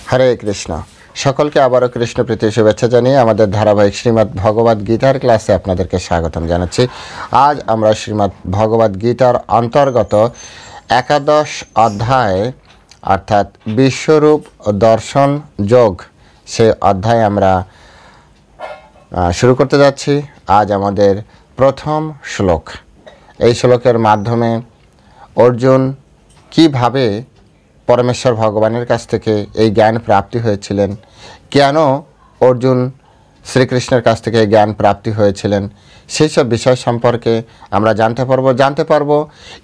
হরে কৃষ্ণ। সকলকে আবারও কৃষ্ণ প্রীতি শুভেচ্ছা জানিয়ে আমাদের ধারাবাহিক শ্রীমদ্ ভগবদ গীতার ক্লাসে আপনাদেরকে স্বাগতম জানাচ্ছি। আজ আমরা শ্রীমদ্ ভগবদ গীতার অন্তর্গত একাদশ অধ্যায় অর্থাৎ বিশ্বরূপ দর্শন যোগ সে অধ্যায় আমরা শুরু করতে যাচ্ছি। আজ আমাদের প্রথম শ্লোক। এই শ্লোকের মাধ্যমে অর্জুন কিভাবে পরমেশ্বর ভগবানের কাছ থেকে এই জ্ঞান প্রাপ্তি হয়েছিলেন, কেন অর্জুন শ্রীকৃষ্ণের কাছ থেকে এই জ্ঞান প্রাপ্তি হয়েছিলেন, সেই সব বিষয় সম্পর্কে আমরা জানতে পারবো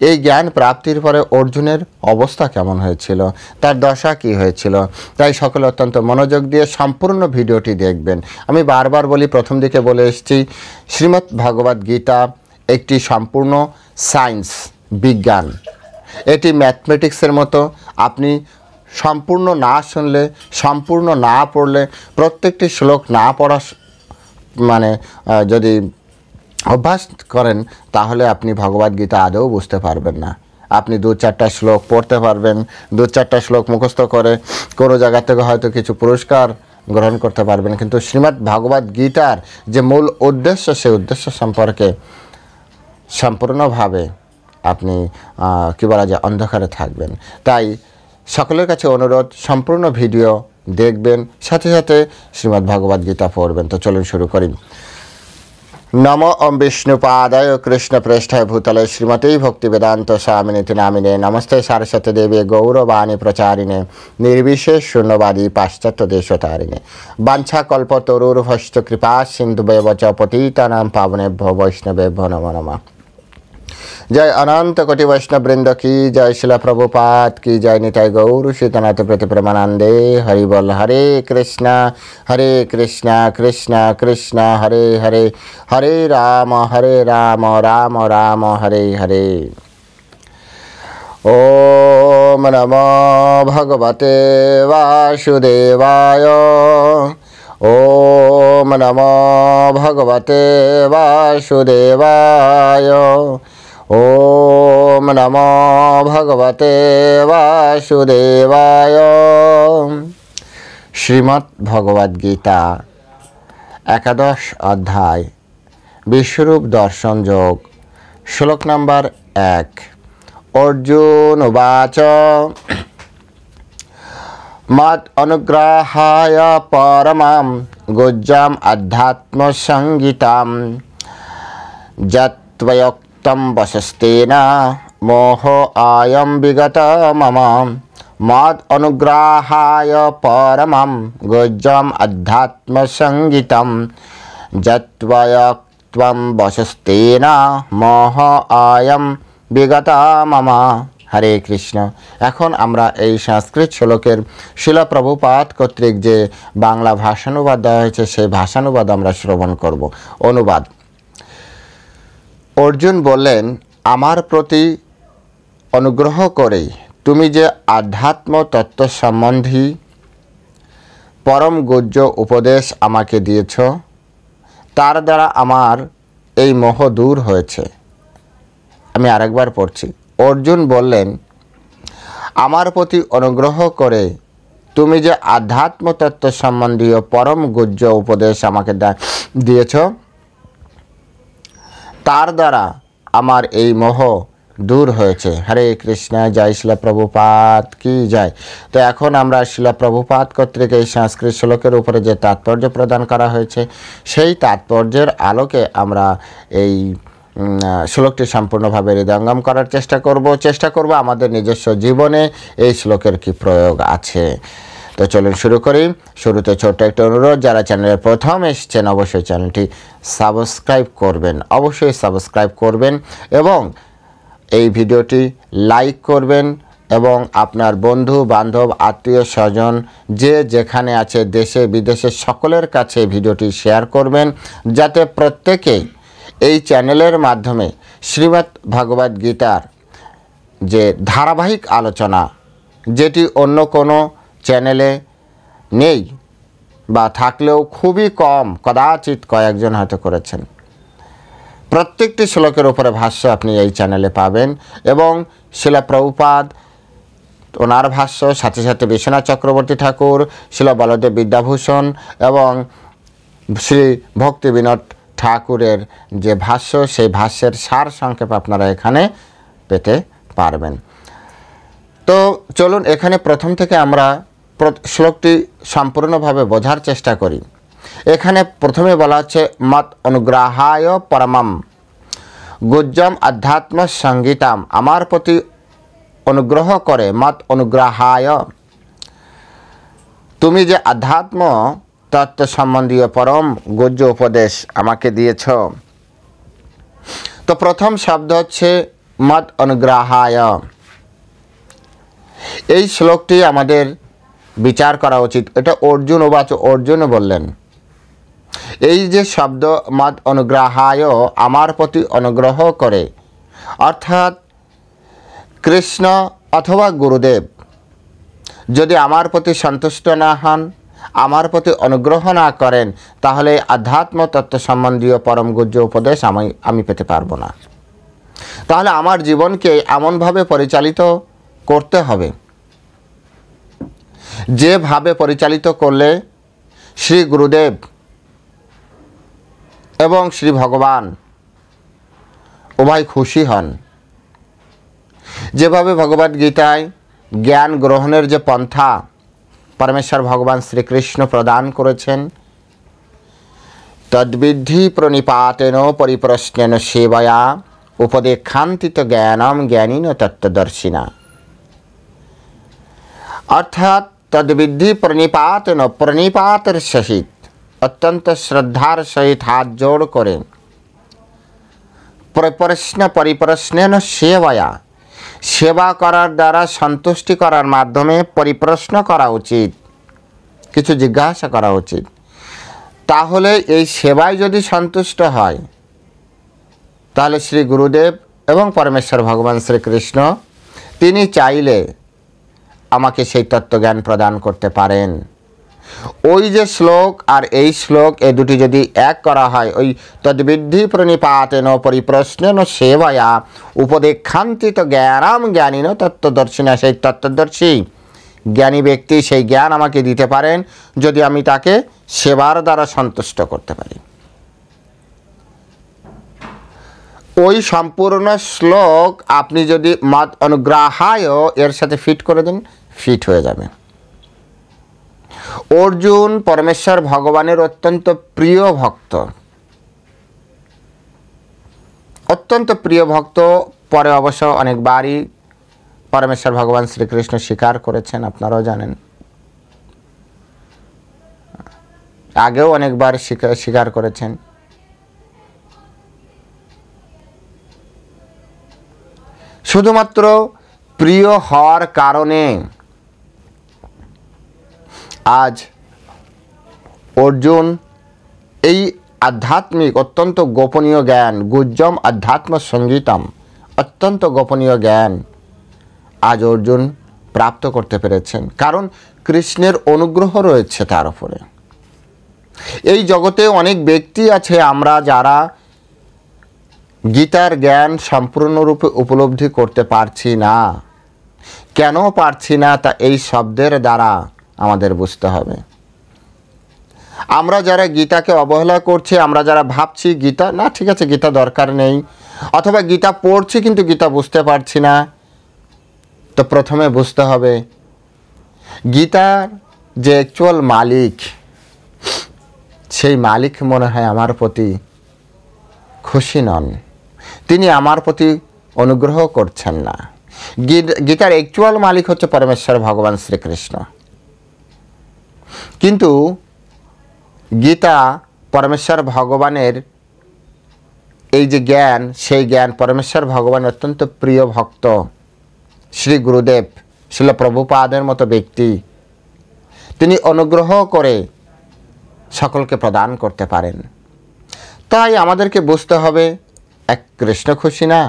এই জ্ঞান প্রাপ্তির পরে অর্জুনের অবস্থা কেমন হয়েছিল, তার দশা কি হয়েছিল। তাই সকলে অত্যন্ত মনোযোগ দিয়ে সম্পূর্ণ ভিডিওটি দেখবেন। আমি বারবার বলি, প্রথম দিকে বলে এসেছি, শ্রীমদ্ ভগবদ গীতা একটি সম্পূর্ণ সায়েন্স, বিজ্ঞান। এটি ম্যাথমেটিক্সের মতো। আপনি সম্পূর্ণ না শুনলে, সম্পূর্ণ না পড়লে, প্রত্যেকটি শ্লোক না পড়া যদি অভ্যাস করেন, তাহলে আপনি ভগবদ্গীতা আদৌ বুঝতে পারবেন না। আপনি দু চারটা শ্লোক পড়তে পারবেন, দু চারটা শ্লোক মুখস্থ করে কোনো জায়গা থেকে হয়তো কিছু পুরস্কার গ্রহণ করতে পারবেন, কিন্তু শ্রীমদ্ ভগবদ গীতার যে মূল উদ্দেশ্য, সেই উদ্দেশ্য সম্পর্কে সম্পূর্ণভাবে আপনি কী বলা যায়, অন্ধকারে থাকবেন। তাই সকলের কাছে অনুরোধ, সম্পূর্ণ ভিডিও দেখবেন, সাথে সাথে শ্রীমদ্ ভগবদ গীতা পড়বেন। তো চলুন শুরু করি। নমো ওম বিষ্ণুপাদায় কৃষ্ণপ্রেষ্ঠায় ভূতলে শ্রীমতী ভক্তিবেদান্ত স্বামিনীতি নামিনে নমস্তে সারস্বতী দেবী গৌরবাণী প্রচারিণে নির্বিশেষ শূন্যবাদী পাশ্চাত্য দেশতারিণে বাঞ্ছাকল্পতরুর্ভশ্চ কৃপা সিন্ধুবেব চ পতিতানাং পাবনেভ্যো বৈষ্ণবেভ্যো নমো নমঃ। जय अनंत कोटि वैष्णव वृंद की जय, शिला प्रभुपाद की जय, निताय गौर शीतनाथ प्रति परमानंदे। हरि बोल। हरे कृष्णा कृष्णा कृष्णा हरे हरे, हरे राम राम राम हरे हरे। ओम नमो भगवते वासुदेवाय। ओम नमो भगवते वासुदेवाय। ओम नमो भगवते वासुदेवाय। श्रीमद् भगवद गीता एकादश अध्याय विश्वरूप दर्शन योग श्लोक नंबर 1। अर्जुन उवाच मत् अनुग्रहाय परमां गुज्जम् अध्यात्मसंगीतं यत्त्वयोक्तं वशस्तेन मोहो अयं विगत मम। मत् अनुग्रहाय परमं गुज्जम् अध्यात्मसंगीतं यत्त्वयोक्तं वशस्तेन मोहो अयं विगत मम। হরে কৃষ্ণ। এখন আমরা এই সংস্কৃত শ্লোকের শিলা প্রভুপাদ কর্তৃক যে বাংলা ভাষানুবাদ দেওয়া হয়েছে, সেই ভাষানুবাদ আমরা শ্রবণ করব। অনুবাদ। অর্জুন বললেন, আমার প্রতি অনুগ্রহ করে তুমি যে আধ্যাত্ম তত্ত্ব সম্বন্ধী পরম গুহ্য উপদেশ আমাকে দিয়েছ, তার দ্বারা আমার এই মোহ দূর হয়েছে। আমি আরেকবার পড়ছি। অর্জুন বললেন, আমার প্রতি অনুগ্রহ করে তুমি যে আধ্যাত্ম তত্ত্ব সম্বন্ধীয় পরম গুহ্য উপদেশ আমাকে দিয়েছ, তার দ্বারা আমার এই মোহ দূর হয়েছে। হরে কৃষ্ণ। জয় শিলা প্রভুপাদ কি জয়। তো এখন আমরা শিলা প্রভুপাদ কর্তৃক এই সংস্কৃত শ্লোকের উপরে যে তাৎপর্য প্রদান করা হয়েছে, সেই তাৎপর্যের আলোকে আমরা এই শ্লোকটি সম্পূর্ণভাবে হৃদয়ঙ্গম করার চেষ্টা করব আমাদের নিজস্ব জীবনে এই শ্লোকের কি প্রয়োগ আছে। তো চলুন শুরু করি। শুরুতে ছোট্ট একটা অনুরোধ, যারা চ্যানেলের প্রথম এসেছেন অবশ্যই চ্যানেলটি সাবস্ক্রাইব করবেন এবং এই ভিডিওটি লাইক করবেন এবং আপনার বন্ধু বান্ধব আত্মীয় স্বজন যে যেখানে আছে দেশে বিদেশে সকলের কাছে ভিডিওটি শেয়ার করবেন, যাতে প্রত্যেকে এই চ্যানেলের মাধ্যমে শ্রীমদ্ ভগবদ গীতার যে ধারাবাহিক আলোচনা, যেটি অন্য কোনো চ্যানেলে নেই বা থাকলেও খুবই কম, কদাচিৎ কয়েকজন হয়তো করেছেন, প্রত্যেকটি শ্লোকের উপরে ভাষ্য আপনি এই চ্যানেলে পাবেন। এবং শিলা প্রভুপাদ ওনার ভাষ্য, সাথে সাথে বিশ্বনাথ চক্রবর্তী ঠাকুর, শিল বলদেব বিদ্যাভূষণ এবং শ্রী ভক্তি বিনোদ ঠাকুরের যে ভাষ্য, সেই ভাষ্যের সার সংক্ষেপ আপনারা এখানে পেতে পারবেন। তো চলুন এখানে প্রথম থেকে আমরা শ্লোকটি সম্পূর্ণভাবে বোঝার চেষ্টা করি। এখানে প্রথমে বলা হচ্ছে মত অনুগ্রহায় পরমম গুজ্জম আধ্যাত্ম সঙ্গীতাম, আমার প্রতি অনুগ্রহ করে, মত অনুগ্রহায়, তুমি যে আধ্যাত্ম তত্ত্ব সম্বন্ধীয় পরম গুজ্জ উপদেশ আমাকে দিয়েছ। তো প্রথম শব্দ হচ্ছে মত অনুগ্রহায়। এই শ্লোকটি আমাদের বিচার করা উচিত। এটা অর্জুন উবাচ, অর্জুন বললেন। এই যে শব্দ মদ অনুগ্রহায়, আমার প্রতি অনুগ্রহ করে, অর্থাৎ কৃষ্ণ অথবা গুরুদেব যদি আমার প্রতি সন্তুষ্ট না হন, আমার প্রতি অনুগ্রহ না করেন, তাহলে আধ্যাত্ম তত্ত্ব সম্বন্ধীয় পরম গুজ্জ উপদেশ আমি পেতে পারবো না। তাহলে আমার জীবনকে এমনভাবে পরিচালিত করতে হবে যেভাবে পরিচালিত করলে শ্রী গুরুদেব এবং শ্রী ভগবান উভয় খুশি হন। যেভাবে ভগবদ্গীতায় জ্ঞান গ্রহণের যে পন্থা পরমেশ্বর ভগবান শ্রীকৃষ্ণ প্রদান করেছেন, তদ্বিদ্ধি প্রণিপাতেন পরিপ্রশ্নেন সেবয়া উপদেক্ষান্তিত জ্ঞানম জ্ঞানীন তত্ত্বদর্শিনা, অর্থাৎ তদ্বিদ্ধি প্রণিপাতেন, প্রণিপাতের সহিত অত্যন্ত শ্রদ্ধার সহিত হাত জোড় করে, পরিপ্রশ্নেন সেবয়া, সেবা করার দ্বারা সন্তুষ্টি করার মাধ্যমে পরিপ্রশ্ন করা উচিত, কিছু জিজ্ঞাসা করা উচিত। তাহলে এই সেবায় যদি সন্তুষ্ট হয়, তাহলে শ্রী গুরুদেব এবং পরমেশ্বর ভগবান শ্রীকৃষ্ণ তিনি চাইলে আমাকে সেই তত্ত্বজ্ঞান প্রদান করতে পারেন। ওই যে শ্লোক আর এই শ্লোক, এই দুটি যদি এক করা হয়, ওই তদ্বিদ্ধি প্রণিপাতেন পরিপ্রশ্নেন সেবয়া উপদেক্ষান্তিত জ্ঞানম জ্ঞানীন তত্ত্বদর্শিনা, সেই তত্ত্বদর্শী জ্ঞানী ব্যক্তি সেই জ্ঞান আমাকে দিতে পারেন যদি আমি তাকে সেবার দ্বারা সন্তুষ্ট করতে পারি। ওই সম্পূর্ণ শ্লোক আপনি যদি মত অনুগ্রহায় এর সাথে ফিট করে দেন, ফিট হয়ে যাবে। অর্জুন পরমেশ্বর ভগবানের অত্যন্ত প্রিয় ভক্ত, অত্যন্ত প্রিয় ভক্ত। পরে অবশ্য অনেকবারই পরমেশ্বর ভগবান শ্রীকৃষ্ণ স্বীকার করেছেন, আপনারাও জানেন। আগেও অনেকবার স্বীকার করেছেন। শুধুমাত্র প্রিয় হওয়ার কারণে আজ অর্জুন এই আধ্যাত্মিক অত্যন্ত গোপনীয় জ্ঞান, গুজ্জম আধ্যাত্ম সঙ্গীতম, অত্যন্ত গোপনীয় জ্ঞান আজ অর্জুন প্রাপ্ত করতে পেরেছেন, কারণ কৃষ্ণের অনুগ্রহ রয়েছে তার উপরে। এই জগতে অনেক ব্যক্তি আছে আমরা যারা গীতার জ্ঞান সম্পূর্ণরূপে উপলব্ধি করতে পারছি না। কেন পারছি না তা এই শব্দের দ্বারা আমাদের বুঝতে হবে। আমরা যারা গীতাকে অবহেলা করছি, আমরা যারা ভাবছি গীতা না, ঠিক আছে গীতা দরকার নেই, অথবা গীতা পড়ছি কিন্তু গীতা বুঝতে পারছি না, তো প্রথমে বুঝতে হবে গীতার যে অ্যাকচুয়াল মালিক, সেই মালিক মনে হয় আমার প্রতি খুশি নন, তিনি আমার প্রতি অনুগ্রহ করছেন না। গীতার অ্যাকচুয়াল মালিক হচ্ছে পরমেশ্বর ভগবান শ্রীকৃষ্ণ। কিন্তু গীতা পরমেশ্বর ভগবানের এই যে জ্ঞান, সেই জ্ঞান পরমেশ্বর ভগবান অত্যন্ত প্রিয় ভক্ত শ্রী গুরুদেব শিল প্রভুপাদের মতো ব্যক্তি, তিনি অনুগ্রহ করে সকলকে প্রদান করতে পারেন। তাই আমাদেরকে বুঝতে হবে এক কৃষ্ণ খুশি না,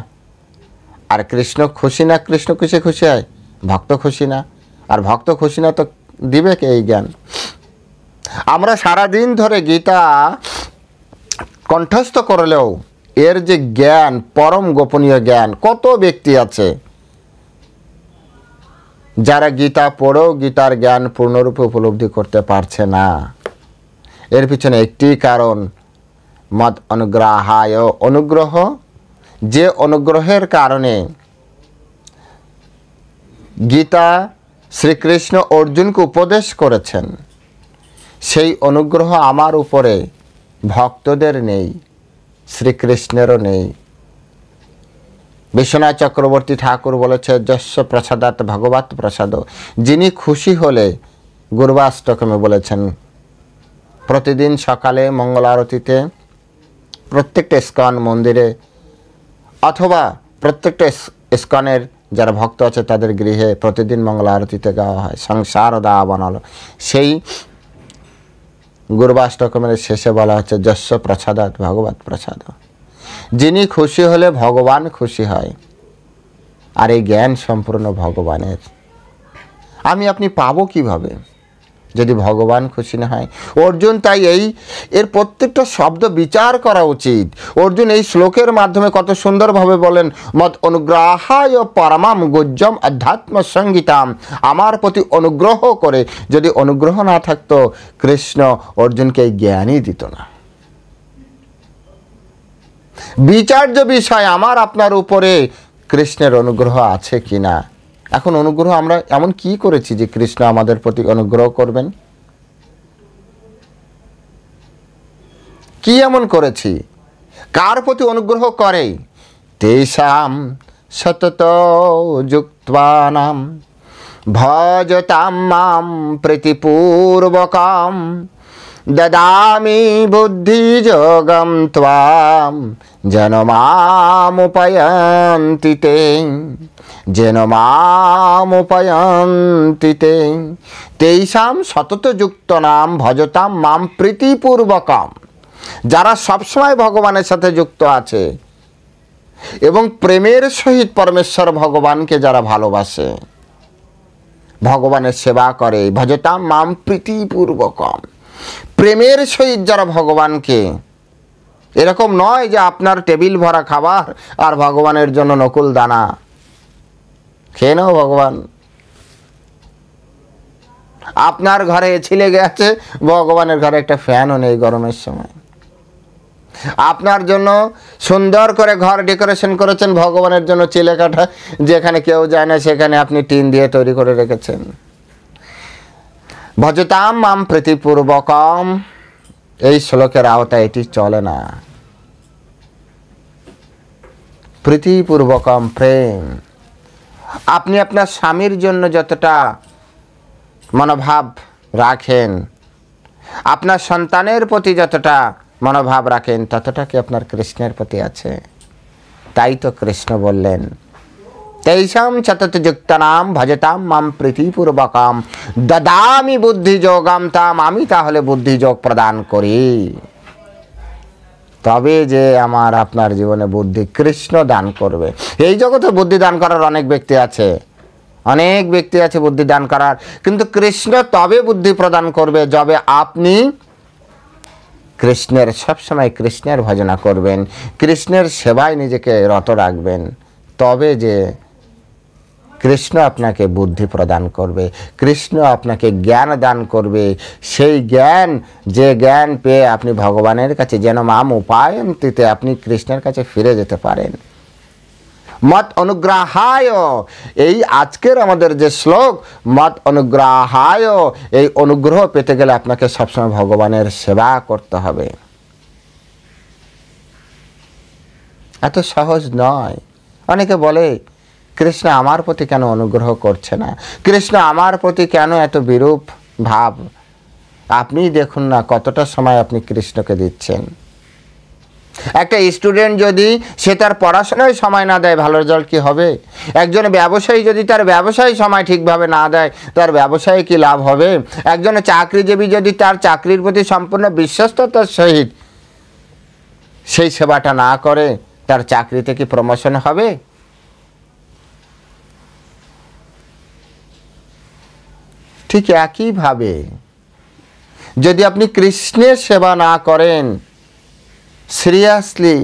আর কৃষ্ণ খুশি না, কৃষ্ণ কিসে খুশি হয়? ভক্ত খুশি না, আর ভক্ত খুশি না তো দিবে কে এই জ্ঞান? আমরা সারাদিন ধরে গীতা কণ্ঠস্থ করলেও এর যে জ্ঞান, পরম গোপনীয় জ্ঞান, কত ব্যক্তি আছে যারা গীতা পড়েও গীতার জ্ঞান পূর্ণরূপে উপলব্ধি করতে পারছে না, এর পিছনে একটি কারণ, মদ অনুগ্রহায়, অনুগ্রহ, যে অনুগ্রহের কারণে গীতা শ্রীকৃষ্ণ অর্জুনকে উপদেশ করেছেন, সেই অনুগ্রহ আমার উপরে ভক্তদের নেই, শ্রীকৃষ্ণেরও নেই। বিশ্বনাথ চক্রবর্তী ঠাকুর বলেছে, যস্য প্রসাদাত ভগবত প্রসাদ, যিনি খুশি হলে, গুরবাষ্টকমে বলেছেন, প্রতিদিন সকালে মঙ্গল আরতিতে প্রত্যেকটা ইস্কন মন্দিরে অথবা প্রত্যেকটা ইস্কনের যারা ভক্ত আছে তাদের গৃহে প্রতিদিন মঙ্গল আরতিতে গাওয়া হয় সংসার দা বানালো। সেই গুরবাষ্টকমের শেষে বলা হচ্ছে, যস্য প্রসাদাত ভগবত প্রসাদ, যিনি খুশি হলে ভগবান খুশি হয়। আর এই জ্ঞান সম্পূর্ণ ভগবানের। আমি আপনি পাবো কিভাবে যদি ভগবান খুশি না হয়? অর্জুন তাই এর প্রত্যেকটা শব্দ বিচার করা উচিত। অর্জুন এই শ্লোকের মাধ্যমে কত সুন্দরভাবে বলেন, মত অনুগ্রহায় পরমাম গুজ্জম অধ্যাত্ম সঙ্গীতাম, আমার প্রতি অনুগ্রহ করে। যদি অনুগ্রহ না থাকতো, কৃষ্ণ অর্জুনকে এই জ্ঞানই দিত না। বিচার্য বিষয় আমার আপনার উপরে কৃষ্ণের অনুগ্রহ আছে কিনা। এখন অনুগ্রহ আমরা এমন কি করেছি যে কৃষ্ণ আমাদের প্রতি অনুগ্রহ করবেন? কি এমন করেছি? কার প্রতি অনুগ্রহ করে? তেষাম সতত যুক্তানাম ভজতাম মাম প্রীতিপূর্বকম দদামি বুদ্ধিযোগম ত্বাম যেন মামুপয়ন্তি তে, যেন মামুপয়ন্তি তে। তেষাম সতত যুক্ত নাম ভজতাম মাম প্রীতিপূর্বকম, যারা সবসময় ভগবানের সাথে যুক্ত আছে এবং প্রেমের সহিত পরমেশ্বর ভগবানকে যারা ভালোবাসে, ভগবানের সেবা করে, ভজতাম মাম প্রীতিপূর্বকম, প্রেমের সহিত যারা ভগবানকে, এরকম নয় যে আপনার টেবিল ভরা খাবার আর ভগবানের জন্য নকুল দানা খেয়ে নাও ভগবান। আপনার ঘরে এসি লেগে আছে, ভগবানের ঘরে একটা ফ্যানও নেই গরমের সময়। আপনার জন্য সুন্দর করে ঘর ডেকোরেশন করেছেন, ভগবানের জন্য চিলে কাঠা যেখানে কেউ যায় না সেখানে আপনি টিন দিয়ে তৈরি করে রেখেছেন। ভজতাম মাম প্রীতিপূর্বকম, এই শ্লোকের আওতায় এটি চলে না। প্রীতিপূর্বকম প্রেম, আপনি আপনার স্বামীর জন্য যতটা মনোভাব রাখেন, আপনার সন্তানের প্রতি যতটা মনোভাব রাখেন, ততটা কি আপনার কৃষ্ণের প্রতি আছে? তাই তো কৃষ্ণ বললেন, তেষাম সতত যুক্তানাম ভজতাম মাম প্রীতিপূর্বকম দদামি বুদ্ধিযোগম তাম, আমি তাহলে বুদ্ধিযোগ প্রদান করি। তবে যে আমার আপনার জীবনে বুদ্ধি কৃষ্ণ দান করবে। এই জগতে বুদ্ধি দান করার অনেক ব্যক্তি আছে, অনেক ব্যক্তি আছে বুদ্ধি দান করার, কিন্তু কৃষ্ণ তবে বুদ্ধি প্রদান করবে যবে আপনি কৃষ্ণের সবসময় কৃষ্ণের ভজনা করবেন, কৃষ্ণের সেবায় নিজেকে রত রাখবেন, তবে যে কৃষ্ণ আপনাকে বুদ্ধি প্রদান করবে, কৃষ্ণ আপনাকে জ্ঞান দান করবে। সেই জ্ঞান, যে জ্ঞান পেয়ে আপনি ভগবানের কাছে যেন মাম উপায়ন্তিতে, আপনি কৃষ্ণের কাছে ফিরে যেতে পারেন। মত অনুগ্রহায়, এই আজকের আমাদের যে শ্লোক, মত অনুগ্রহায়, এই অনুগ্রহ পেতে গেলে আপনাকে সবসময় ভগবানের সেবা করতে হবে। এত সহজ নয়। অনেকে বলে, কৃষ্ণ আমার প্রতি কেন অনুগ্রহ করছে না, কৃষ্ণ আমার প্রতি কেন এত বিরূপ ভাব। আপনি দেখুন না কতটা সময় আপনি কৃষ্ণকে দিচ্ছেন। একটা স্টুডেন্ট যদি সে তার পড়াশোনায় সময় না দেয়, ভালো রেজাল্ট কি হবে? একজন ব্যবসায়ী যদি তার ব্যবসায় সময় ঠিকভাবে না দেয়, তার ব্যবসায় কি লাভ হবে? একজন চাকরিজীবী যদি তার চাকরির প্রতি সম্পূর্ণ বিশ্বস্ততার সহিত সেই সেবাটা না করে, তার চাকরিতে কি প্রমোশন হবে? ঠিক একইভাবে যদি আপনি কৃষ্ণের সেবা না করেন, সিরিয়াসলি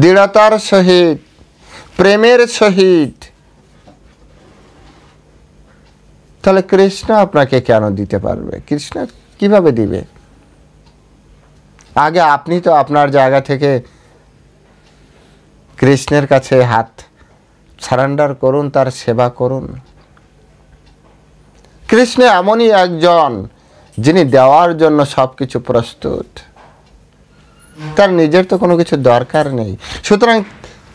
দৃঢ়তার সহিত, প্রেমের সহিত, তাহলে কৃষ্ণ আপনাকে কেন দিতে পারবে? কৃষ্ণ কিভাবে দিবে? আগে আপনি তো আপনার জায়গা থেকে কৃষ্ণের কাছে হাত সারেন্ডার করুন, তার সেবা করুন। কৃষ্ণ এমনই একজন যিনি দেওয়ার জন্য সব কিছু প্রস্তুত, তার নিজের তো কোনো কিছু দরকার নেই। সুতরাং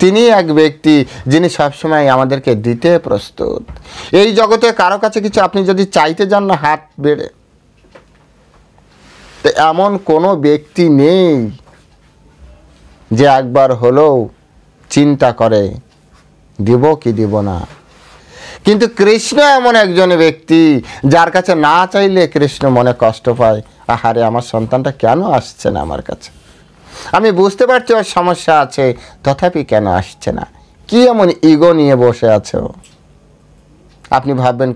তিনি এক ব্যক্তি যিনি সবসময় আমাদেরকে দিতে প্রস্তুত। এই জগতে কারো কাছে কিছু আপনি যদি চাইতে যান না হাত বেড়ে, তো এমন কোনো ব্যক্তি নেই যে একবার হলেও চিন্তা করে দিব কি দিব না। কিন্তু কৃষ্ণ এমন একজন ব্যক্তি যার কাছে না চাইলে কৃষ্ণ মনে কষ্ট পায়, আহারে আমার সন্তানটা কেন আসছে না আমার কাছে, আমি বুঝতে পারছি ওর সমস্যা আছে, তথাপি কেন আসছে না। কি এমন ইগো নিয়ে বসে আছে ও? আপনি ভাববেন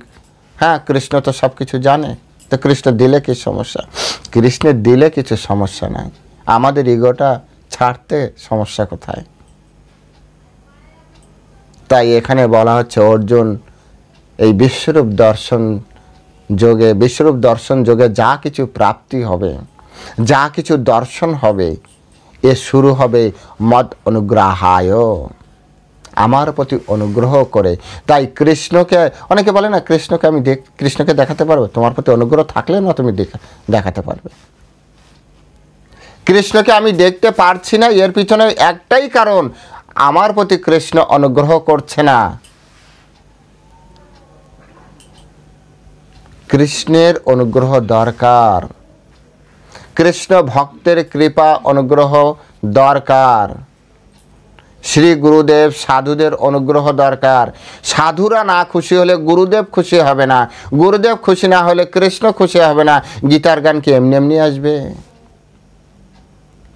হ্যাঁ কৃষ্ণ তো সব কিছু জানে, তো কৃষ্ণ দিলে কি সমস্যা? কৃষ্ণের দিলে কিছু সমস্যা নাই, আমাদের ইগোটা ছাড়তে সমস্যা কোথায়? তাই এখানে বলা হচ্ছে অর্জুন এই বিশ্বরূপ দর্শন যোগে যা কিছু প্রাপ্তি হবে, যা কিছু দর্শন হবে, এ শুরু হবে মদ অনুগ্রহায়, আমার প্রতি অনুগ্রহ করে। তাই কৃষ্ণকে, অনেকে বলে না কৃষ্ণকে আমি কৃষ্ণকে দেখাতে পারবো, তোমার প্রতি অনুগ্রহ থাকলে না তুমি দেখাতে পারবে। কৃষ্ণকে আমি দেখতে পারছি না, এর পিছনে একটাই কারণ, আমার প্রতি কৃষ্ণ অনুগ্রহ করছে না। কৃষ্ণের অনুগ্রহ দরকার, কৃষ্ণ ভক্তের কৃপা অনুগ্রহ দরকার, শ্রী গুরুদেব সাধুদের অনুগ্রহ দরকার। সাধুরা না খুশি হলে গুরুদেব খুশি হবে না, গুরুদেব খুশি না হলে কৃষ্ণ খুশি হবে না। গীতার গান কি এমনি এমনি আসবে?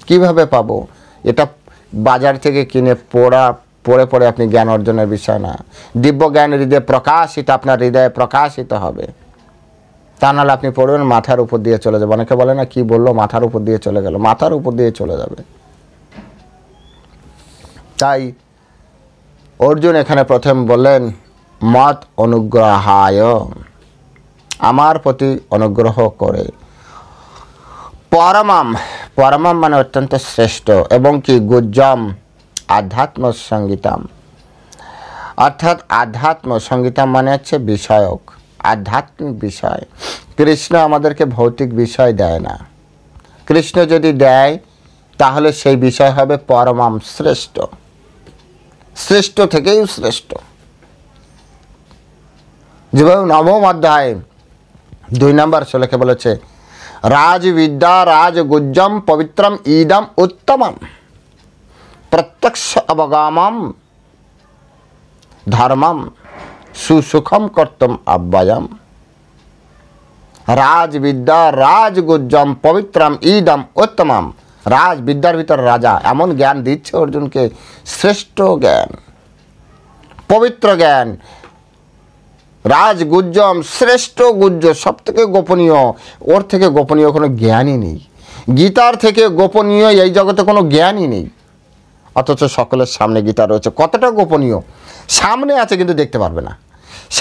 কিভাবে পাবো? এটা বাজার থেকে কিনে পড়ে আপনি জ্ঞান অর্জনের বিষয় না। দিব্য জ্ঞান হৃদয়ে প্রকাশিত, আপনার হৃদয়ে প্রকাশিত হবে। তা নাহলে আপনি পড়বেন মাথার উপর দিয়ে চলে যাবে। অনেকে বলে না কি বললো, মাথার উপর দিয়ে চলে গেল, মাথার উপর দিয়ে চলে যাবে। তাই অর্জুন এখানে প্রথম বললেন মত অনুগ্রহায়, আমার প্রতি অনুগ্রহ করে। পরমাম মানে অত্যন্ত শ্রেষ্ঠ, এবং কি গুজ্জম আধ্যাত্ম সঙ্গীতাম, অর্থাৎ আধ্যাত্ম সঙ্গীতাম মানে হচ্ছে বিষয়ক, আধ্যাত্মিক বিষয়। কৃষ্ণ আমাদেরকে ভৌতিক বিষয় দেয় না। কৃষ্ণ যদি দেয় তাহলে সেই বিষয় হবে পরমাম, শ্রেষ্ঠ, শ্রেষ্ঠ থেকেই শ্রেষ্ঠ। যেভাবে নবম অধ্যায় 2 নম্বর শ্লোকে বলেছে রাজবিদ্যা রাজগুজ্জম পবিত্রম ইদম উত্তমম প্রত্যক্ষ অবগামম ধর্মম সুসুখম কর্তম অব্যয়ম। রাজবিদ্যা রাজগুজ্জম পবিত্রম ইদম উত্তমম, রাজবিদ্যার ভিতর রাজা, এমন জ্ঞান দিচ্ছে অর্জুনকে, শ্রেষ্ঠ জ্ঞান, পবিত্র জ্ঞান। রাজগুজ্জম শ্রেষ্ঠ গুজ্জ, সব থেকে গোপনীয়, ওর থেকে গোপনীয় কোনো জ্ঞানই নেই। গীতার থেকে গোপনীয় এই জগতে কোনো জ্ঞানই নেই, অথচ সকলের সামনে গীতা রয়েছে। কতটা গোপনীয়, সামনে আছে কিন্তু দেখতে পারবে না,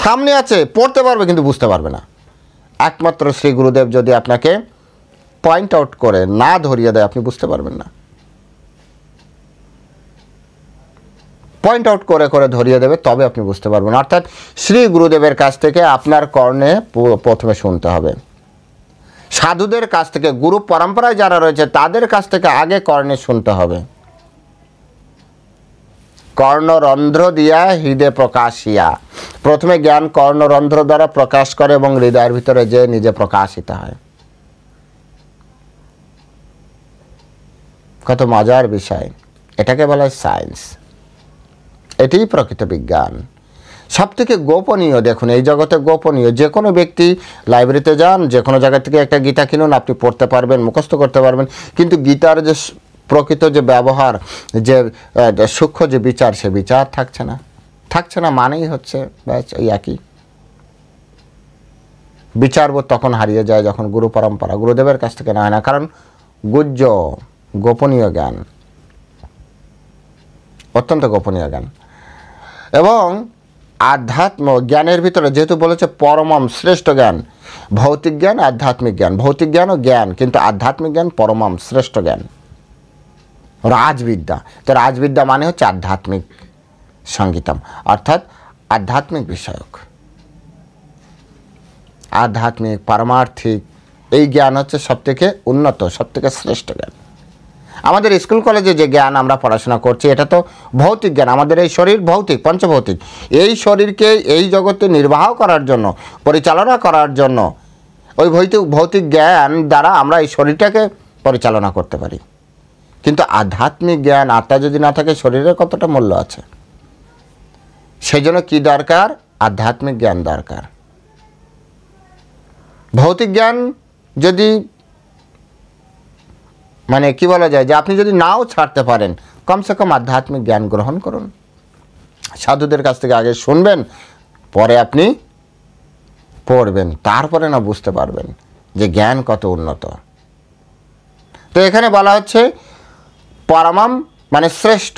সামনে আছে পড়তে পারবে কিন্তু বুঝতে পারবে না। একমাত্র শ্রী গুরুদেব যদি আপনাকে পয়েন্ট আউট করে না ধরিয়ে দেয়, আপনি বুঝতে পারবেন না। পয়েন্ট আউট করে করে ধরিয়ে দেবে, তবে আপনি বুঝতে পারবেন। অর্থাৎ শ্রী গুরুদেবের কাছ থেকে আপনার কর্ণে প্রথমে শুনতে হবে, সাধুদের কাছ থেকে, গুরু পরম্পরায় যারা রয়েছে তাদের কাছ থেকে আগে কর্ণে শুনতে হবে। কর্ণরন্ধ্র দিয়া হৃদয় প্রকাশিয়া, প্রথমে জ্ঞান কর্ণরন্ধ্র দ্বারা প্রকাশ করে এবং হৃদয়ের ভিতরে যে নিজে প্রকাশিত হয়। কত মজার বিষয়, এটাকে বলা হয় সায়েন্স, এটাই প্রকৃত বিজ্ঞান। সব থেকে গোপনীয়, দেখুন এই জগতে গোপনীয়। যে কোনো ব্যক্তি লাইব্রেরিতে যান, যে কোনো জায়গা থেকে একটা গীতা কিনুন, আপনি পড়তে পারবেন, মুখস্থ করতে পারবেন, কিন্তু গীতার যে প্রকৃত যে ব্যবহার, যে সূক্ষ্ম যে বিচার, সে বিচার থাকছে না মানেই হচ্ছে ব্যাস ওই একই। বিচারবোধ তখন হারিয়ে যায় যখন গুরু পরম্পরা, গুরুদেবের কাছ থেকে না হয় না, কারণ গুজ্জ গোপনীয় জ্ঞান, অত্যন্ত গোপনীয় জ্ঞান। এবং আধ্যাত্ম জ্ঞানের ভিতরে যেহেতু বলেছে পরমম শ্রেষ্ঠ জ্ঞান, ভৌতিক জ্ঞান আধ্যাত্মিক জ্ঞান, ভৌতিক জ্ঞানও জ্ঞান কিন্তু আধ্যাত্মিক জ্ঞান পরমম শ্রেষ্ঠ জ্ঞান, রাজবিদ্যা। তো রাজবিদ্যা মানে হচ্ছে আধ্যাত্মিক সঙ্গীতম, অর্থাৎ আধ্যাত্মিক বিষয়ক, আধ্যাত্মিক পারমার্থিক এই জ্ঞান হচ্ছে সবথেকে উন্নত, সবথেকে শ্রেষ্ঠ জ্ঞান। আমাদের স্কুল কলেজে যে জ্ঞান আমরা পড়াশোনা করছি এটা তো ভৌতিক জ্ঞান। আমাদের এই শরীর ভৌতিক, পঞ্চভৌতিক। এই শরীরকে এই জগতে নির্বাহ করার জন্য, পরিচালনা করার জন্য ওই ভৌতিক জ্ঞান দ্বারা আমরা এই শরীরটাকে পরিচালনা করতে পারি। কিন্তু আধ্যাত্মিক জ্ঞান, আত্মা যদি না থাকে শরীরের কতটা মূল্য আছে। সেই জন্য কী দরকার? আধ্যাত্মিক জ্ঞান দরকার। ভৌতিক জ্ঞান যদি মানে কি বলা যায় যে আপনি যদি নাও ছাড়তে পারেন, কমসে কম আধ্যাত্মিক জ্ঞান গ্রহণ করুন। সাধুদের কাছ থেকে আগে শুনবেন, পরে আপনি পড়বেন, তারপরে না বুঝতে পারবেন যে জ্ঞান কত উন্নত। তো এখানে বলা হচ্ছে পরমম মানে শ্রেষ্ঠ,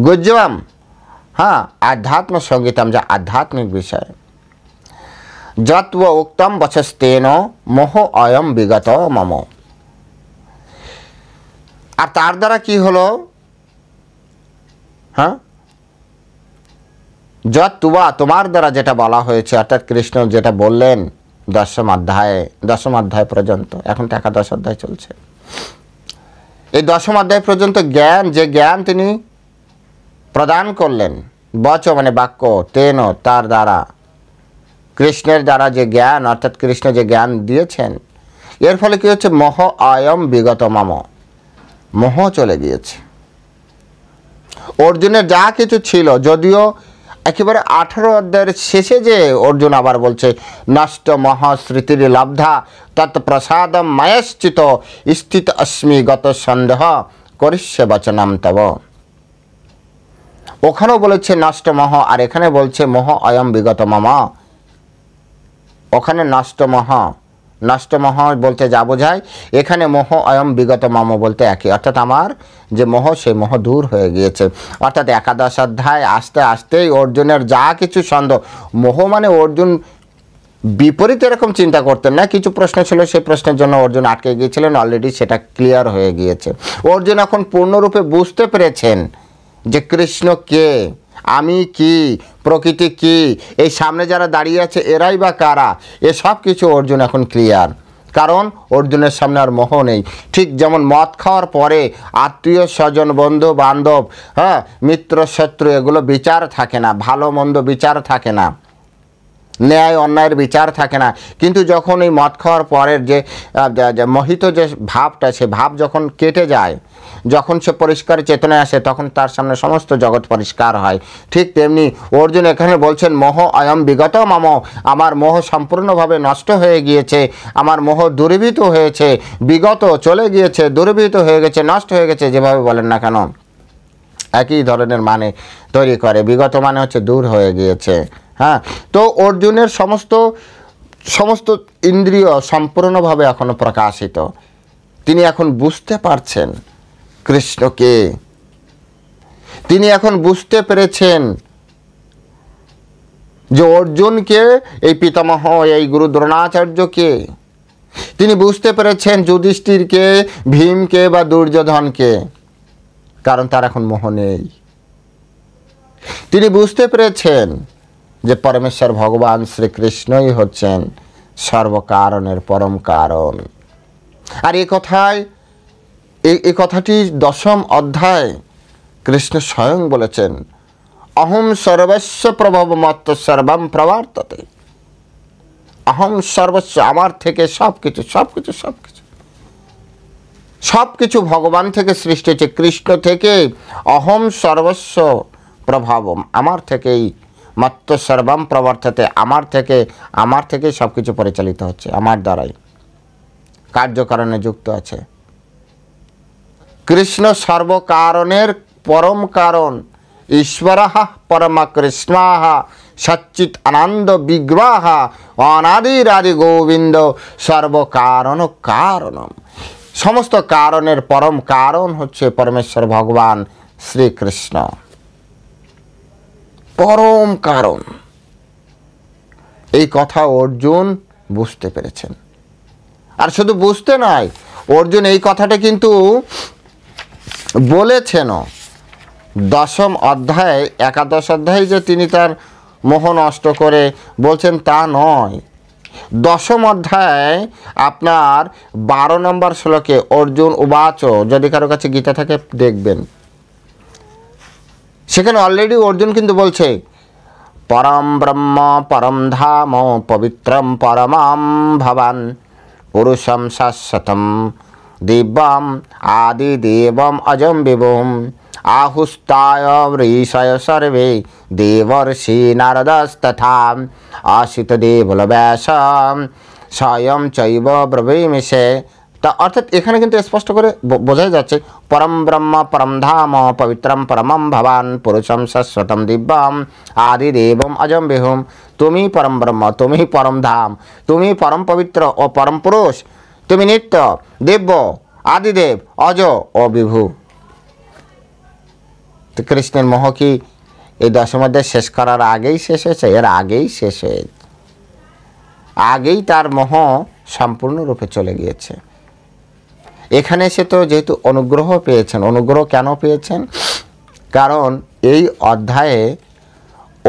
গুজ্জবম হ্যাঁ আধ্যাত্ম সঙ্গীতম, যা আধ্যাত্মিক বিষয়। যত্ব উক্তম বচস্তেন মোহ অয়ম বিগত মম। আর তার দ্বারা কি হলো? হ্যাঁ, যত্বা তোমার দ্বারা যেটা বলা হয়েছে, অর্থাৎ কৃষ্ণ যেটা বললেন দশম অধ্যায় পর্যন্ত, এখন তো একাদশ অধ্যায় চলছে, এই দশম অধ্যায় পর্যন্ত জ্ঞান, যে জ্ঞান তিনি প্রদান করলেন, বচ মানে বাক্য, তেন তার দ্বারা, কৃষ্ণের দ্বারা যে জ্ঞান, অর্থাৎ কৃষ্ণ যে জ্ঞান দিয়েছেন, এর ফলে কি হচ্ছে? মোহ অয়ম বিগত মম, মোহ চলে গিয়েছে। অর্জুনের যা কিছু ছিল, যদিও একেবারে 18 অধ্যায়ের শেষে যে অর্জুন আবার বলছে নষ্ট মহাস্মৃতির লব্ধা তৎপ্রসাদম ময়শ্চিত স্থিত অস্মি গত সন্দেহ করিষ্যে বচনম তব। ওখানেও বলেছে নষ্ট মোহ, আর এখানে বলছে মোহ অয়ম বিগত মম। ওখানে নষ্ট মোহ বলতে যা বোঝায়, এখানে মোহ অয়ম বিগত মম বলতে একই, অর্থাৎ আমার যে মোহ, সেই মোহ দূর হয়ে গিয়েছে। অর্থাৎ একাদশ অধ্যায় আস্তে আস্তেই অর্জুনের যা কিছু সন্দেহ, মোহ মানে অর্জুন বিপরীত এরকম চিন্তা করতেন না, কিছু প্রশ্ন ছিল, সেই প্রশ্নের জন্য অর্জুন আটকে গিয়েছিলেন, অলরেডি সেটা ক্লিয়ার হয়ে গিয়েছে। অর্জুন এখন পূর্ণরূপে বুঝতে পেরেছেন যে কৃষ্ণ কে, আমি কি, প্রকৃতি কি, এই সামনে যারা দাঁড়িয়ে আছে এরাই বা কারা, এসব কিছু অর্জুন এখন ক্লিয়ার। কারণ অর্জুনের সামনে আর মোহ নেই। ঠিক যেমন মদ খাওয়ার পরে আত্মীয় স্বজন, বন্ধু বান্ধব, হ্যাঁ, মিত্র শত্রু, এগুলো বিচার থাকে না, ভালো মন্দ বিচার থাকে না, ন্যায় অন্যায়ের বিচার থাকে না। কিন্তু যখন এই মদ খাওয়ার পরের যে মোহিত যে ভাবটা, সে ভাব যখন কেটে যায়, যখন সে পরিষ্কার চেতনায় আসে, তখন তার সামনে সমস্ত জগৎ পরিষ্কার হয়। ঠিক তেমনি অর্জুন এখানে বলছেন মোহ অয়ম বিগত মম, আমার মোহ সম্পূর্ণভাবে নষ্ট হয়ে গিয়েছে, আমার মোহ দূরীভূত হয়েছে, বিগত চলে গিয়েছে, দূরীভূত হয়ে গেছে, নষ্ট হয়ে গেছে, যেভাবে বলেন না কেন একই ধরনের মানে তৈরি করে। বিগত মানে হচ্ছে দূর হয়ে গিয়েছে। হ্যাঁ, তো অর্জুনের সমস্ত ইন্দ্রিয় সম্পূর্ণভাবে এখনো প্রকাশিত। তিনি এখন বুঝতে পারছেন কৃষ্ণকে, তিনি এখন বুঝতে পেরেছেন যে অর্জুনকে, এই পিতামহ, এই গুরু দ্রোণাচার্যকে, তিনি বুঝতে পেরেছেন যুধিষ্ঠিরকে, ভীমকে বা দুর্যোধনকে, কারণ তার এখন মোহ নেই। তিনি বুঝতে পেরেছেন যে পরমেশ্বর ভগবান শ্রীকৃষ্ণই হচ্ছেন সর্বকারণের পরম কারণ। আর এই কথাটি দশম অধ্যায় কৃষ্ণ স্বয়ং বলেছেন, অহম সর্বস্ব প্রভব মত্ত সর্বম প্রবর্ততে। অহম সর্বস্ব, আমার থেকে সবকিছু ভগবান থেকে সৃষ্টি হয়েছে, কৃষ্ণ থেকে। অহম সর্বস্ব প্রভাবম, আমার থেকেই, মত্ত সর্বম প্রবর্ততে, আমার থেকে সব কিছু পরিচালিত হচ্ছে, আমার দ্বারাই কার্যকারণে যুক্ত আছে। কৃষ্ণ সর্বকারণের পরম কারণ, ঈশ্বরঃ পরম কৃষ্ণঃ সচ্চিৎ আনন্দ বিগ্রহ অনাদিরাদি গোবিন্দ সর্বকারণ কারণম। সমস্ত কারণের পরম কারণ হচ্ছে পরমেশ্বর ভগবান শ্রীকৃষ্ণ, পরম কারণ। এই কথা অর্জুন বুঝতে পেরেছেন। আর শুধু বুঝতে নয়, অর্জুন এই কথাটা কিন্তু বলেছেনও। 10ম অধ্যায় 11 অধ্যায়ে যে তিনি তার মোহ নষ্ট করে বলছেন তা নয়। 10ম অধ্যায় আপনার 12 নম্বর শ্লোকে অর্জুন উবাচ, যদি কারো কাছে গীতা থাকে দেখবেন, সেখানে অলরেডি অর্জুন কিন্তু বলছে পরম ব্রহ্ম পরম ধাম পবিত্রম পরমাম ভবান পুরুষম শাশ্বতম দিব্যম আদি দেবম অজম বিভুম আহুস্তায় ঋষয় সর্বে দেবর্ষি নারদস্তথা আশিত দেবল ব্যাস স্বয়ং চৈব ব্রবীমিষে। তা অর্থাৎ এখানে কিন্তু স্পষ্ট করে বোঝাই যাচ্ছে পরম ব্রহ্ম পরম ধাম পবিত্রম পরমম ভবান পুরুষম শাশ্বতম দিব্যম আদি দেবম অজম বিভুম। তুমি পরম ব্রহ্ম, তুমি পরম ধাম, তুমি পরম পবিত্র ও পরম পুরুষ, তুমি নিত্য, দিব্য, আদিদেব, অজ ও বিভু। তো কৃষ্ণের মোহ কি এই 10ম অধ্যায় শেষ করার আগেই শেষ হয়েছে? এর আগেই শেষ হয়েছে, আগেই তার মোহ সম্পূর্ণরূপে চলে গিয়েছে। এখানে সে তো যেহেতু অনুগ্রহ পেয়েছেন, অনুগ্রহ কেন পেয়েছেন? কারণ এই অধ্যায়ে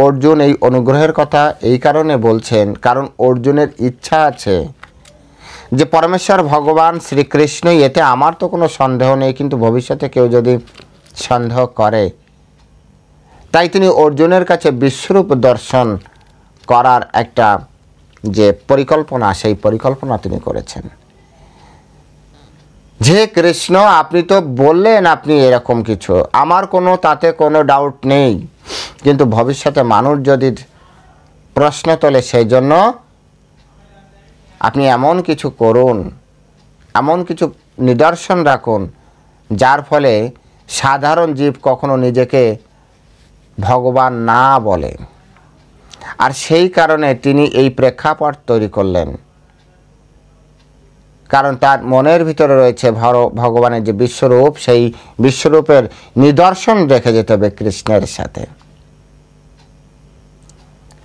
অর্জুন এই অনুগ্রহের কথা এই কারণে বলছেন, কারণ অর্জুনের ইচ্ছা আছে যে পরমেশ্বর ভগবান শ্রীকৃষ্ণই, এতে আমার তো কোনো সন্দেহ নেই, কিন্তু ভবিষ্যতে কেউ যদি সন্দেহ করে, তাই তিনি অর্জুনের কাছে বিশ্বরূপ দর্শন করার একটা যে পরিকল্পনা, সেই পরিকল্পনা তিনি করেছেন যে কৃষ্ণ আপনি তো বললেন আপনি এরকম কিছু, আমার কোনো তাতে কোনো ডাউট নেই, কিন্তু ভবিষ্যতে মানুষ যদি প্রশ্ন তোলে সেই জন্য আপনি এমন কিছু করুন, এমন কিছু নিদর্শন রাখুন যার ফলে সাধারণ জীব কখনো নিজেকে ভগবান না বলে। আর সেই কারণে তিনি এই প্রেক্ষাপট তৈরি করলেন, কারণ তার মনের ভিতরে রয়েছে ভগবানের যে বিশ্বরূপ, সেই বিশ্বরূপের নিদর্শন রেখে যেতে হবে কৃষ্ণের সাথে।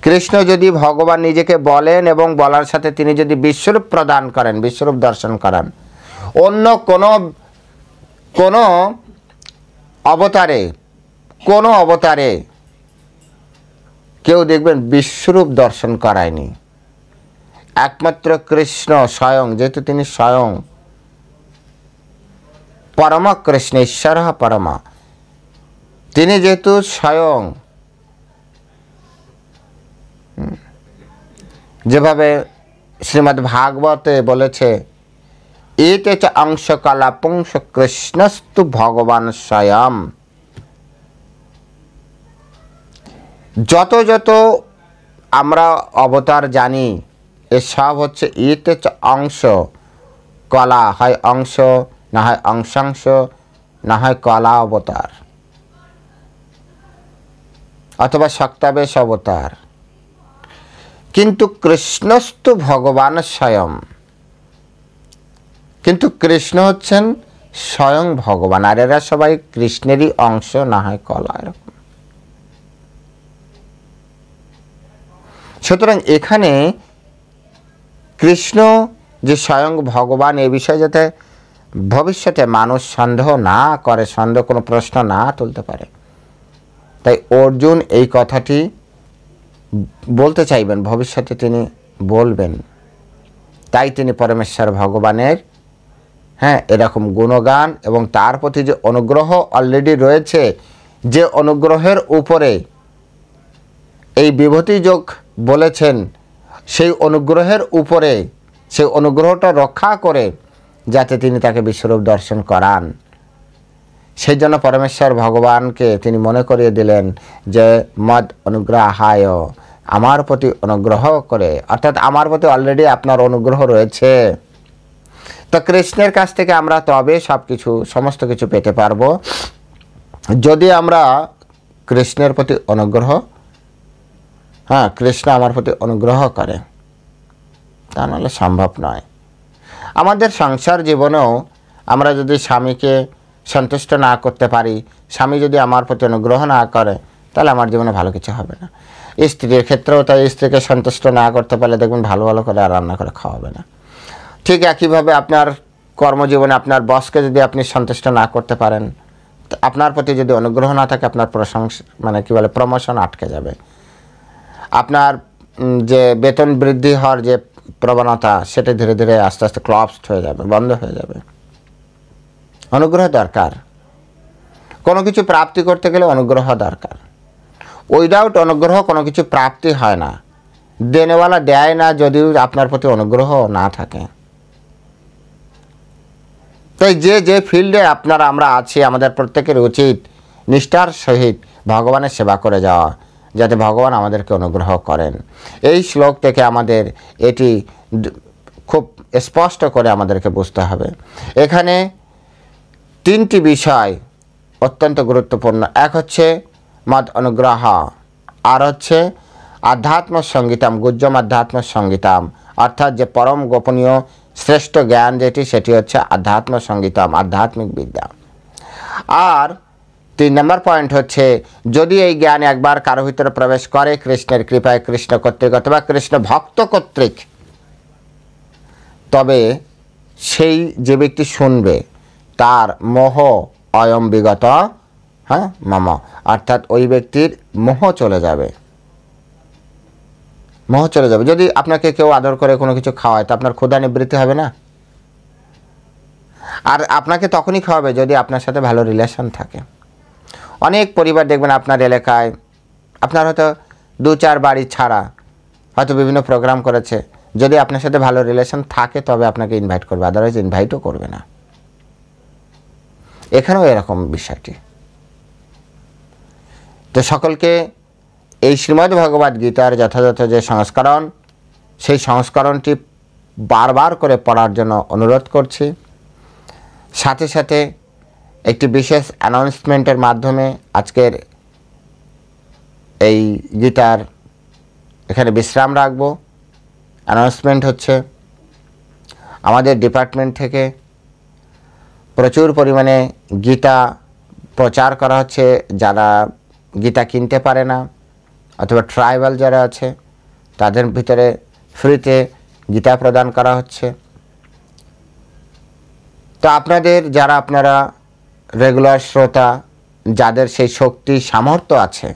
কৃষ্ণ যদি ভগবান নিজেকে বলেন এবং বলার সাথে তিনি যদি বিশ্বরূপ প্রদান করেন, বিশ্বরূপ দর্শন করান, অন্য কোনো অবতারে কেউ দেখবেন বিশ্বরূপ দর্শন করায়নি। একমাত্র কৃষ্ণ স্বয়ং, যেহেতু তিনি স্বয়ং পরম কৃষ্ণ ঈশ্বর পরমা, তিনি যেহেতু স্বয়ং, যেভাবে শ্রীমদ্ ভাগবতে বলেছে এতে চ অংশ কলা পুংস কৃষ্ণস্তু ভগবান স্বয়ং। যত যত আমরা অবতার জানি এসব হচ্ছে এতে চ অংশ কলা, হয় অংশ, না হয় অংশাংশ, না হয় কলা অবতার, অথবা শক্তাবেশ অবতার, কিন্তু কৃষ্ণস্তু ভগবান স্বয়ং। কিন্তু কৃষ্ণ হচ্ছেন স্বয়ং ভগবান, আর এরা সবাই কৃষ্ণেরই অংশ, না হয় কলা, এরকম। সুতরাং এখানে কৃষ্ণ যে স্বয়ং ভগবান, এ বিষয়ে যাতে ভবিষ্যতে মানুষ সন্দেহ না করে, সন্দেহ কোনো প্রশ্ন না তুলতে পারে, তাই অর্জুন এই কথাটি বলতে চাইবেন, ভবিষ্যতে তিনি বলবেন। তাই তিনি পরমেশ্বর ভগবানের এরকম গুণগান এবং তার প্রতি যে অনুগ্রহ অলরেডি রয়েছে, যে অনুগ্রহের উপরে এই বিভূতি যোগ বলেছেন, সেই অনুগ্রহের উপরে, সেই অনুগ্রহটা রক্ষা করে যাতে তিনি তাকে বিশ্বরূপ দর্শন করান, সেই জন্য পরমেশ্বর ভগবানকে তিনি মনে করিয়ে দিলেন যে মদ অনুগ্রহায়, আমার প্রতি অনুগ্রহ করে, অর্থাৎ আমার প্রতি অলরেডি আপনার অনুগ্রহ রয়েছে। তো কৃষ্ণের কাছ থেকে আমরা তবে সমস্ত কিছু পেতে পারবো যদি আমরা কৃষ্ণের প্রতি অনুগ্রহ, কৃষ্ণ আমার প্রতি অনুগ্রহ করে, তা নাহলে সম্ভব নয়। আমাদের সংসার জীবনেও আমরা যদি স্বামীকে সন্তুষ্ট না করতে পারি, স্বামী যদি আমার প্রতি অনুগ্রহ না করে, তাহলে আমার জীবনে ভালো কিছু হবে না। স্ত্রীর ক্ষেত্রেও তাই, স্ত্রীকে সন্তুষ্ট না করতে পারলে দেখবেন ভালো ভালো করে আর রান্না করে খাওয়াবে না। ঠিক একইভাবে আপনার কর্মজীবনে আপনার বসকে যদি আপনি সন্তুষ্ট না করতে পারেন, আপনার প্রতি যদি অনুগ্রহ না থাকে, আপনার প্রশংসা মানে কী বলে প্রমোশন আটকে যাবে। আপনার যে বেতন বৃদ্ধি হওয়ার যে প্রবণতা সেটা ধীরে ধীরে আস্তে আস্তে ক্লপসড হয়ে যাবে, বন্ধ হয়ে যাবে। অনুগ্রহ দরকার, কোনো কিছু প্রাপ্তি করতে গেলে অনুগ্রহ দরকার। উইদাউট অনুগ্রহ কোনো কিছু প্রাপ্তি হয় না। দেনেওয়ালা দেয় না যদিও আপনার প্রতি অনুগ্রহ না থাকে। তাই যে ফিল্ডে আমরা আছি, আমাদের প্রত্যেকের উচিত নিষ্ঠার সহিত ভগবানের সেবা করে যাওয়া, যাতে ভগবান আমাদেরকে অনুগ্রহ করেন। এই শ্লোক থেকে আমাদের এটি খুব স্পষ্ট করে আমাদেরকে বুঝতে হবে। এখানে তিনটি বিষয় অত্যন্ত গুরুত্বপূর্ণ। এক হচ্ছে মদ অনুগ্রহ, আর হচ্ছে আধ্যাত্ম সঙ্গীতাম, গুজ্জম আধ্যাত্ম সঙ্গীতাম, অর্থাৎ যে পরম গোপনীয় শ্রেষ্ঠ জ্ঞান যেটি, সেটি হচ্ছে আধ্যাত্ম সঙ্গীতাম, আধ্যাত্মিক বিদ্যা। আর 3 নম্বর পয়েন্ট হচ্ছে, যদি এই জ্ঞান একবার কারো ভিতরে প্রবেশ করে কৃষ্ণের কৃপায়, কৃষ্ণ কর্তৃক অথবা কৃষ্ণ ভক্ত কর্তৃক, তবে সেই যে ব্যক্তি শুনবে তার মোহ অয়ম বিগত মম, অর্থাৎ ওই ব্যক্তির মোহ চলে যাবে, মোহ চলে যাবে। যদি আপনাকে কেউ আদর করে কোনো কিছু খাওয়ায়, তো আপনার ক্ষুধা নিবৃত্তি হবে না? আর আপনাকে তখনই খাওয়াবে যদি আপনার সাথে ভালো রিলেশন থাকে। অনেক পরিবার দেখবেন আপনার এলাকায়, আপনার হয়তো 2-4 বাড়ি ছাড়া হয়তো বিভিন্ন প্রোগ্রাম করেছে, যদি আপনার সাথে ভালো রিলেশন থাকে তবে আপনাকে ইনভাইট করবে, আদারওয়াইজ ইনভাইটও করবে না। এখানেও এরকম বিষয়টি। তো সকলকে এই শ্রীমদ্ ভগবদ্ গীতার যথাযথ যে সংস্করণ, সেই সংস্করণটি বারবার করে পড়ার জন্য অনুরোধ করছি। সাথে সাথে একটি বিশেষ অ্যানাউন্সমেন্টের মাধ্যমে আজকের এই গীতার এখানে বিশ্রাম রাখব। অ্যানাউন্সমেন্ট হচ্ছে, আমাদের ডিপার্টমেন্ট থেকে প্রচুর পরিমাণে গীতা প্রচার করা হচ্ছে। যারা গীতা কিনতে পারে না অথবা ট্রাইবাল যারা আছে, তাদের ভিতরে ফ্রিতে গীতা প্রদান করা হচ্ছে। তো আপনারা রেগুলার শ্রোতা, যাদের সেই শক্তি সামর্থ্য আছে,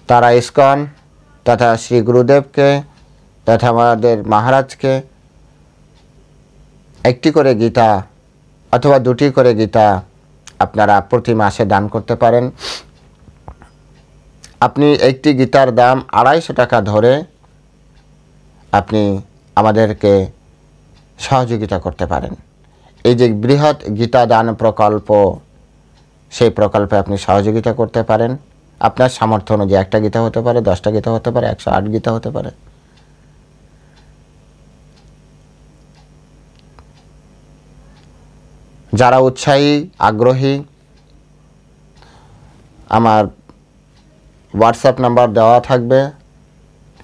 তারা ইসকন তথা শ্রী গুরুদেবকে তথা আমাদের মহারাজকে একটি করে গীতা অথবা 2টি করে গীতা আপনারা প্রতি মাসে দান করতে পারেন। আপনি একটি গীতার দাম 250 টাকা ধরে আপনি আমাদেরকে সহযোগিতা করতে পারেন। এই যে বৃহৎ গীতা দান প্রকল্প, সেই প্রকল্পে আপনি সহযোগিতা করতে পারেন। আপনার সামর্থ্য অনুযায়ী 1টা গীতা হতে পারে, 10টা গীতা হতে পারে, 108 গীতা হতে পারে। যারা উৎসাহী আগ্রহী, আমার হোয়াটসঅ্যাপ নাম্বার দেওয়া থাকবে।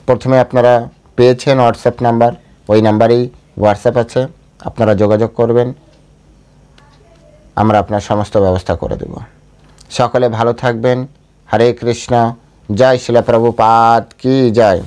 প্রথমে আপনারা পেয়েছেন হোয়াটসঅ্যাপ নাম্বার, ওই নাম্বারেই হোয়াটসঅ্যাপ আছে, আপনারা যোগাযোগ করবেন, আমরা আপনার সমস্ত ব্যবস্থা করে দেব। সকলে ভালো থাকবেন। হরে কৃষ্ণ। জয় শিলা প্রভুপাদ কি জয়।